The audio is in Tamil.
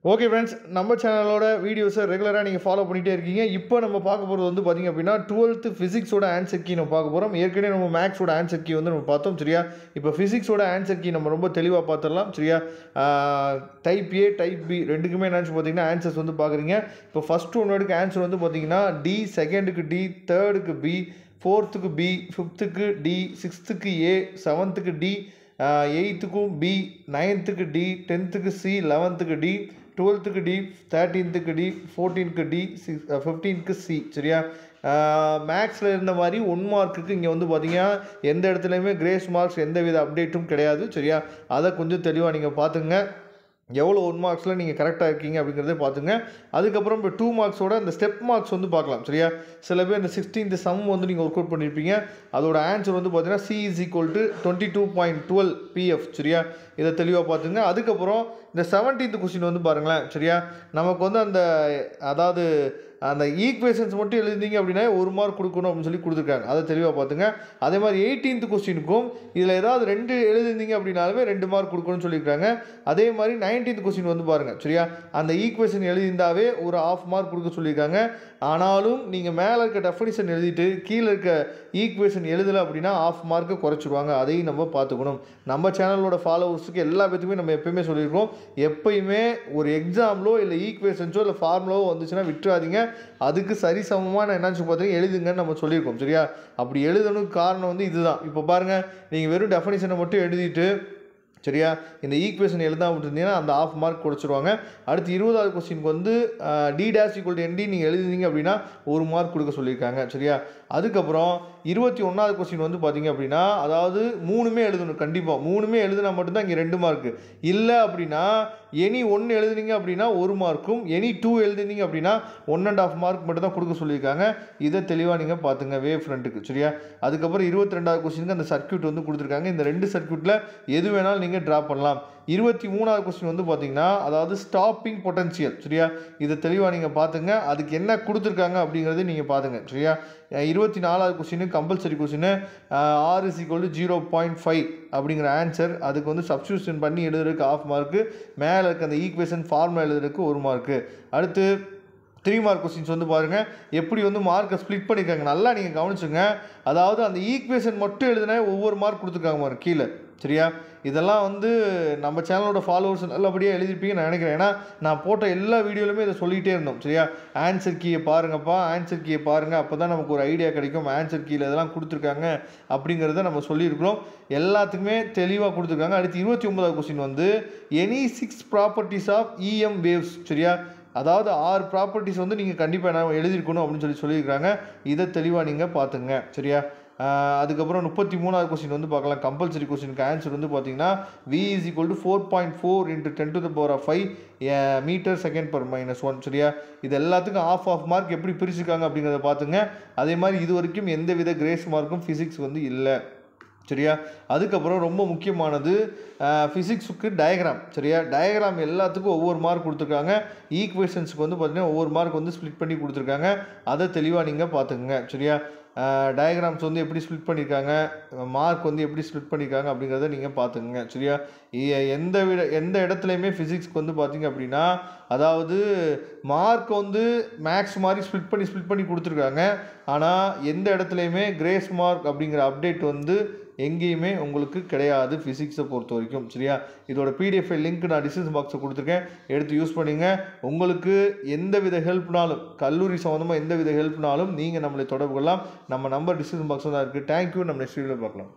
ஓகே ஃப்ரெண்ட்ஸ், நம்ம சேனலோட வீடியோஸை ரெகுலராக நீங்கள் ஃபாலோ பண்ணிகிட்டே இருக்கீங்க. இப்போ நம்ம பார்க்க போகிறது வந்து பார்த்திங்க அப்படின்னா 12th ஃபிசிக்ஸோட ஆன்சர் கீ நம்ம பார்க்க போகிறோம். ஏற்கனவே நம்ம மேக்ஸோட ஆன்சர் கீ வந்து நம்ம பார்த்தோம் சரியா. இப்போ ஃபிசிக்ஸோட ஆன்சர் கீ நம்ம ரொம்ப தெளிவாக பார்த்துடலாம் சரியா. டைப் ஏ டைப் பி ரெண்டுக்குமே என்னன்னு பார்த்தீங்கன்னா ஆன்சர்ஸ் வந்து பார்க்குறீங்க. இப்போ ஃபஸ்ட் ஒன்னோடுக்கு ஆன்சர் வந்து பார்த்தீங்கன்னா டி, செகண்டுக்கு டி, தேர்டுக்கு பி, ஃபோர்த்துக்கு பி, ஃபிஃப்த்துக்கு டி, சிக்ஸ்த்துக்கு ஏ, செவன்த்துக்கு டி, 8த்துக்கும் பி, 9த்துக்கு டி, 10த்துக்கு சி, 11த்துக்கு டி, 12க்கு டி, 13க்கு டி, 14க்கு டி, 15க்கு சி சரியா. மேக்ஸில் இருந்த மாதிரி 1 மார்க்குக்கு இங்கே வந்து பார்த்தீங்கன்னா எந்த இடத்துலையுமே கிரேஸ் மார்க்ஸ் எந்த வித அப்டேட்டும் கிடையாது சரியா. அதை கொஞ்சம் தெளிவாக நீங்கள் பார்த்துங்க. எவ்வளோ 1 மார்க்ஸில் நீங்கள் கரெக்டாக இருக்கீங்க அப்படிங்கிறத பார்த்துங்க. அதுக்கப்புறம் இப்போ 2 மார்க்ஸோட அந்த ஸ்டெப் மார்க்ஸ் வந்து பார்க்கலாம் சரியா. சில பேர் இந்த 16th சம் வந்து நீங்கள் ஒர்க் அவுட் பண்ணியிருப்பீங்க. அதோட ஆன்சர் வந்து பார்த்தீங்கன்னா C is equal to 22.12 PF சரியா. இதை தெளிவாக பார்த்துங்க. அதுக்கப்புறம் இந்த 17th கொஸ்டின் வந்து பாருங்களேன் சரியா. நமக்கு வந்து அதாவது அந்த ஈக்குவேஷன்ஸ் மட்டும் எழுதிங்க அப்படின்னா 1 மார்க் கொடுக்கணும் அப்படின்னு சொல்லி கொடுத்துருக்காங்க. அதை தெளிவாக பார்த்துங்க. அதே மாதிரி 18th கொஸ்டினுக்கும் இதில் ஏதாவது 2 எழுதிருந்தீங்க அப்படின்னாலுமே 2 மார்க் கொடுக்கணும்னு சொல்லியிருக்காங்க. அதே மாதிரி 19th கொஸ்டின் வந்து பாருங்கள் சரியா. அந்த ஈக்குவேஷன் எழுதியிருந்தாவே ஒரு 1/2 மார்க் கொடுக்க சொல்லியிருக்காங்க. ஆனாலும் நீங்கள் மேலே இருக்க டெஃபினிஷன் எழுதிட்டு கீழே இருக்க ஈக்குவேஷன் எழுதலை அப்படின்னா 1/2 மார்க்கை குறைச்சிடுவாங்க. அதையும் நம்ம பார்த்துக்கணும். நம்ம சேனலோட ஃபாலோவர்ஸுக்கு எல்லா பேத்துக்குமே நம்ம எப்பயுமே சொல்லியிருக்கோம், எப்பயுமே ஒரு எக்ஸாம்லோ இல்லை ஈக்குவேஷன்ஸோ இல்லை ஃபார்முலாவோ வந்துச்சுன்னா விட்டுறாதீங்க. அதுக்கு சரிசமமான என்னாச்சு பார்த்தீங்கன்னா எழுதுங்கன்னு நம்ம சொல்லியிருக்கோம் சரியா. அப்படி எழுதணுக்கு காரணம் வந்து இதுதான். இப்போ பாருங்கள், நீங்கள் வெறும் டெஃபினிஷனை மட்டும் எழுதிட்டு சரியா இந்த ஈக்குவேஷன் எழுதாமல் விட்டுருந்தீங்கன்னா அந்த 1/2 மார்க் குறைச்சிருவாங்க. அடுத்து 20வது கொஸ்டினுக்கு வந்து D = ND நீங்கள் எழுதிங்க அப்படின்னா 1 மார்க் கொடுக்க சொல்லியிருக்காங்க சரியா. அதுக்கப்புறம் 21வது கொஸ்டின் வந்து பார்த்தீங்க அப்படின்னா அதாவது 3மே எழுதணும். கண்டிப்பாக 3மே எழுதினா மட்டும்தான் இங்கே 2 மார்க்கு. இல்லை அப்படின்னா எனி 1 எழுதுனீங்க அப்படின்னா 1 மார்க்கும், எனி 2 எழுதுனீங்க அப்படின்னா 1.5 மார்க் மட்டும் தான் கொடுக்க சொல்லியிருக்காங்க. இதை தெளிவாக நீங்கள் பார்த்துங்க வேவ் ஃப்ரண்ட்டுக்கு சரியா. அதுக்கப்புறம் 22வது கொஸ்டினுக்கு அந்த சர்க்யூட் வந்து கொடுத்துருக்காங்க. இந்த 2 சர்க்யூட்டில் எது வேணாலும் நீங்கள் ட்ரா பண்ணலாம். 23வது கொஸ்டின் வந்து பார்த்தீங்கன்னா அதாவது ஸ்டாப்பிங் பொட்டன்ஷியல் சரியா. இதை தெளிவாக நீங்கள் பார்த்துங்க. அதுக்கு என்ன கொடுத்துருக்காங்க அப்படிங்கிறது நீங்கள் பார்த்துங்க சரியா. 24வது question compulsory question R is equal to 0.5 அப்படிங்கிற ஆன்சர். அதுக்கு வந்து சப்ஸ்டியூஷன் பண்ணி எழுதுறதுக்கு 1/2 மார்க்கு, மேலே இருக்க அந்த ஈக்குவேஷன் ஃபார்முலா எழுதுறதுக்கு 1 மார்க்கு. அடுத்து 3 மார்க் கொஸ்டின்ஸ் வந்து பாருங்கள் எப்படி வந்து மார்க்கை ஸ்ப்ளிட் பண்ணியிருக்காங்க. நல்லா நீங்கள் கவனிச்சுங்க. அதாவது அந்த ஈக்குவேஷன் மட்டும் எழுதுனா ஒவ்வொரு மார்க் கொடுத்துருக்காங்க பாருங்க கீழே சரியா. இதெல்லாம் வந்து நம்ம சேனலோட ஃபாலோவர்ஸ் நல்லபடியாக எழுதிருப்பீங்கன்னு நான் நினைக்கிறேன். ஏன்னா நான் போட்ட எல்லா வீடியோலுமே இதை சொல்லிகிட்டே இருந்தோம் சரியா. ஆன்சர் கீயை பாருங்கப்பா, ஆன்சர் கீயை பாருங்கள், அப்போ தான் நமக்கு ஒரு ஐடியா கிடைக்கும். ஆன்சர் கீயில் இதெல்லாம் கொடுத்துருக்காங்க அப்படிங்கிறத நம்ம சொல்லியிருக்கிறோம். எல்லாத்துக்குமே தெளிவாக கொடுத்துருக்காங்க. அடுத்து 29வது கொஸ்டின் வந்து any 6 properties of EM waves சரியா. அதாவது 6 ப்ராப்பர்ட்டிஸ் வந்து நீங்கள் கண்டிப்பாக என்ன எழுதியிருக்கணும் அப்படின்னு சொல்லியிருக்காங்க. இதை தெளிவாக நீங்கள் பார்த்துங்க சரியா. அதுக்கப்புறம் 33வது கொஸ்டின் வந்து பார்க்கலாம். கம்பல்சரி கொஸ்டினுக்கு ஆன்சர் வந்து பார்த்தீங்கன்னா V is equal to 4.4 × 10⁵ m/s(1) சரியா. இது எல்லாத்துக்கும் 1/2 மார்க் எப்படி பிரிச்சுருக்காங்க அப்படிங்கிறத பார்த்துங்க. அதே மாதிரி இது வரைக்கும் எந்தவித கிரேஸ் மார்க்கும் ஃபிசிக்ஸ் வந்து இல்லை சரியா. அதுக்கப்புறம் ரொம்ப முக்கியமானது ஃபிசிக்ஸுக்கு டயக்ராம் சரியா. டயக்ராம் எல்லாத்துக்கும் ஒவ்வொரு மார்க் கொடுத்துருக்காங்க. ஈக்குவேஷன்ஸுக்கு வந்து பார்த்தீங்கன்னா ஒவ்வொரு மார்க் வந்து ஸ்ப்ளிட் பண்ணி கொடுத்துருக்காங்க. அதை தெளிவாக நீங்கள் பார்த்துக்குங்க சரியா. டயக்ராம்ஸ் வந்து எப்படி ஸ்ப்ளிட் பண்ணியிருக்காங்க, மார்க் வந்து எப்படி ஸ்ப்ளிட் பண்ணியிருக்காங்க அப்படிங்கிறத நீங்கள் பார்த்துக்குங்க சரியா. எந்த இடத்துலையுமே ஃபிசிக்ஸ்க்கு வந்து பார்த்தீங்க அப்படின்னா அதாவது மார்க் வந்து மேக்ஸ் மாதிரி ஸ்ப்ளிட் பண்ணி கொடுத்துருக்காங்க. ஆனால் எந்த இடத்துலையுமே கிரேஸ் மார்க் அப்படிங்கிற அப்டேட் வந்து எங்கேயுமே உங்களுக்கு கிடையாது ஃபிசிக்ஸை பொறுத்த வரைக்கும் சரியா. இதோட PDF லிங்க் நான் டிஸ்கிரிப்ஷன் பாக்ஸில் கொடுத்துருக்கேன், எடுத்து யூஸ் பண்ணிங்க. உங்களுக்கு எந்த வித ஹெல்ப்னாலும், கல்லூரி சம்மந்தமாக எந்த வித ஹெல்ப்னாலும் நீங்கள் நம்மளை தொடர்பு கொள்ளலாம். நம்ம நம்பர் டிஸ்கிரிப்ஷன் பாக்ஸில் தான் இருக்குது. தேங்க்யூ. நம்ம நெக்ஸ்ட் வீடியோவில் பார்க்கலாம்.